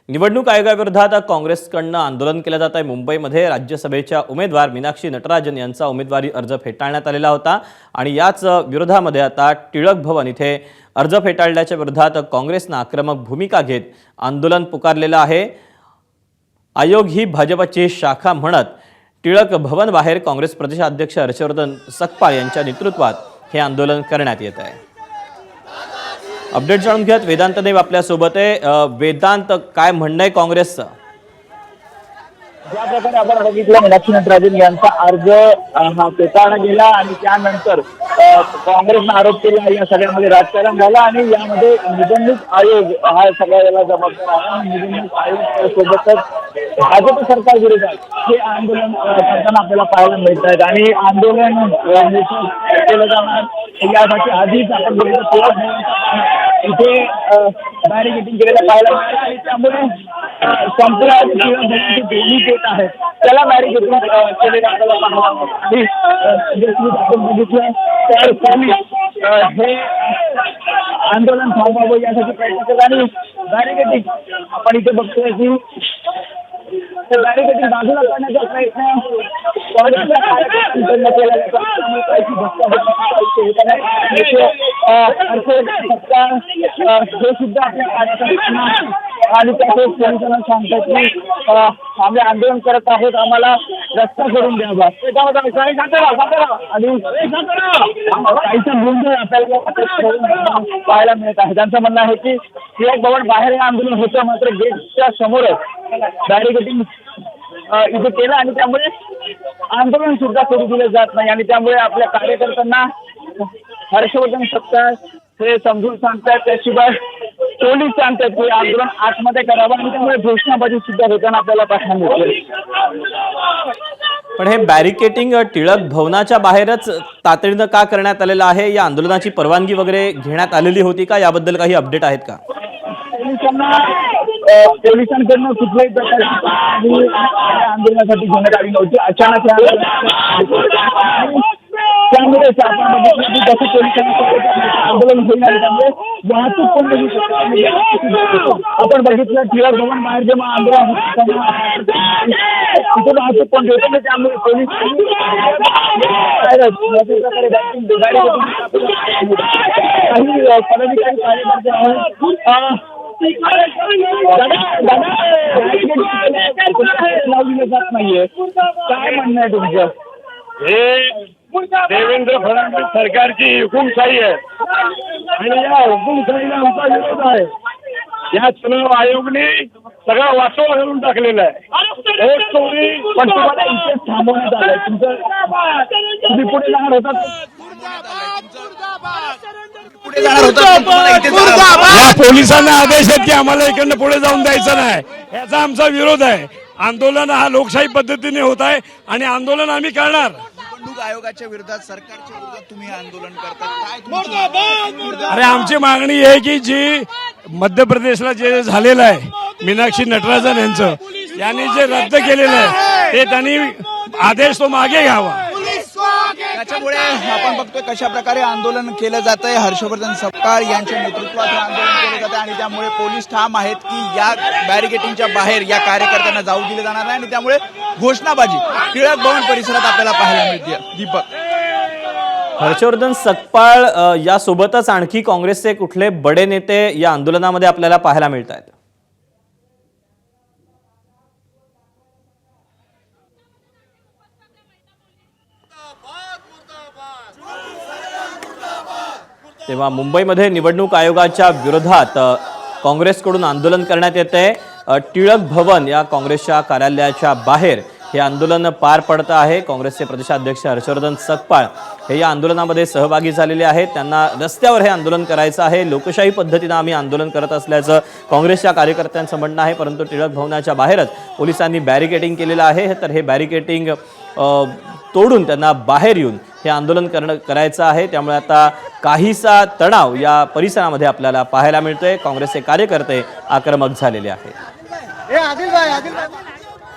निवडणूक आयोगाविरोधात काँग्रेसकडनं आंदोलन केलं जात आहे। मुंबईमध्ये राज्यसभेच्या उमेदवार मीनाक्षी नटराजन यांचा उमेदवारी अर्ज फेटाळण्यात आलेला होता आणि याच विरोधामध्ये आता टिळक भवन इथे अर्ज फेटाळल्याच्या विरोधात काँग्रेसनं आक्रमक भूमिका घेत आंदोलन पुकारलेलं आहे। आयोग ही भाजपची शाखा म्हणत टिळक भवन बाहेर काँग्रेस प्रदेशाध्यक्ष हर्षवर्धन सकपाळ यांच्या नेतृत्वात हे आंदोलन करण्यात येत आहे। अपडेट जाणून घेत वेदांत देव आपल्या सोबत आहे। वेदांत, काय म्हणणं आहे काँग्रेसचं? ज्या प्रकारे आपण बघितलं मीनाक्षी नटराजन यांचा अर्ज हा फेटाळला गेला आणि त्यानंतर काँग्रेसनं आरोप केला या सगळ्यामध्ये राजकारण झालं आणि यामध्ये निवडणूक आयोग हा सगळ्या याला जबाबदार आहे। निवडणूक आयोग सोबतच भाजप सरकार विरोधात हे आंदोलन करताना आपल्याला पाहायला मिळत आहेत आणि आंदोलन केलं जाणार यासाठी आधीच आपण बघितलं इथे बॅरिकेडिंग केलेलं पाहायला मिळालं आणि त्यामुळे संपला दोन्ही गेट आहेत त्याला बॅरिकेडिंग केलेलं आपल्याला पाहायला आणि आपण बघितलं तर हे आंदोलन थांबवावं यासाठी प्रयत्न केला आणि बॅरिकेडिंग आपण इथे बघतोय की बॅरिकेडिंग बाजूला करण्याचा प्रयत्न हे सुद्धा आपल्या कार्यकर्त्यांना आणि त्यासोबत पोलिसांना सांगतात की आम्ही आंदोलन करत आहोत, आम्हाला रस्ता करून द्यावा आणि काहीचा गोंधळ आपल्याला पाहायला मिळत आहे। त्यांचं म्हणणं आहे की टिळक भवन बाहेर हे आंदोलन होतं, मात्र गेटच्या समोरच बॅरिकेडिंग इथे केलं आणि त्यामुळे आंदोलन सुद्धा करू दिलं जात नाही आणि त्यामुळे आपल्या कार्यकर्त्यांना हर्षवर्धन सकपाळ हे समजून सांगतात, त्याशिवाय पोलीस सांगतात की आंदोलन आतमध्ये करावं आणि त्यामुळे घोषणाबाजी सुद्धा होताना आपल्याला पाहायला मिळते। पण हे बॅरिकेडिंग टिळक भवनाच्या बाहेरच तातडीनं का करण्यात आलेलं आहे? या आंदोलनाची परवानगी वगैरे घेण्यात आलेली होती का? याबद्दल काही अपडेट आहेत का? पोलिसांकडनं कुठल्याही प्रकारची आंदोलनासाठी घेण्यात आली नव्हती। अचानक त्यामुळे आपण बघितलं की जसं पोलिसांना आंदोलन होईल आणि त्यामुळे वाहतूक पण बघू शकतो। आपण बघितलं टिळक भवन बाहेर जेव्हा आंदोलन तिथे वाहतूक पण होते, त्यामुळे पोलीस काही पदाधिकारी कार्यकर्ते लावले जात नाहीये। काय म्हणणं आहे तुमचं? हे देवेंद्र फडणवीस सरकारची हुकुमशाही आहे आणि या हुकुमशाहीला आमचा विरोध आहे। या चुनाव आयोगने सगळा वाटोळ घालून टाकलेला आहे। एक चोरी पण तुम्हाला इथेच थांबवण्यात आलंय, तुम्ही पुढे जाणार होता या पोलिसांना आदेश आहेत की आम्हाला इकडनं पुढे जाऊन द्यायचं नाही, याचा आमचा विरोध आहे। आंदोलन हा लोकशाही पद्धतीने होत आहे आणि आंदोलन आम्ही करणार। निवडणूक आयोगाच्या विरोधात, सरकारच्या विरोधात तुम्ही आंदोलन करता, अरे आमची मागणी आहे की जी मध्य प्रदेशला जे झालेलं आहे मीनाक्षी नटराजन यांचं, यांनी जे रद्द केलेलं आहे ते त्यांनी आदेश तो मागे घ्यावा। त्याच्यामुळे आपण बघतोय कशा प्रकारे आंदोलन केलं जात आहे। हर्षवर्धन सकपाळ यांच्या नेतृत्वात हे आंदोलन केलं जात आहे आणि त्यामुळे पोलीस ठाम आहेत की या बॅरिकेडिंगच्या बाहेर या कार्यकर्त्यांना जाऊ दिले जाणार नाही आणि त्यामुळे घोषणाबाजी टिळक भवन परिसरात आपल्याला पाहायला मिळते। दीपक, हर्षवर्धन सकपाळ यासोबतच आणखी काँग्रेसचे कुठले बडे नेते या आंदोलनामध्ये आपल्याला पाहायला मिळत आहेत? तेव्हा मुंबईमध्ये निवडणूक आयोगाच्या विरोधात काँग्रेसकडून आंदोलन करण्यात येते। टिळक भवन या काँग्रेसच्या कार्यालयाच्या बाहेर हे आंदोलन पार पडतं आहे। काँग्रेसचे प्रदेशाध्यक्ष हर्षवर्धन सकपाळ हे या आंदोलनामध्ये सहभागी झालेले आहेत। त्यांना रस्त्यावर हे आंदोलन करायचं आहे, लोकशाही पद्धतीनं आम्ही आंदोलन करत असल्याचं काँग्रेसच्या कार्यकर्त्यांचं म्हणणं आहे। परंतु टिळक भवनाच्या बाहेरच पोलिसांनी बॅरिकेडिंग केलेलं आहे, तर हे बॅरिकेडिंग तोडून त्यांना बाहेर येऊन हे आंदोलन करायचं आहे। त्यामुळे आता काहीसा तणाव या परिसरामध्ये आपल्याला पाहायला मिळतोय। काँग्रेसचे कार्यकर्ते आक्रमक झालेले आहेत।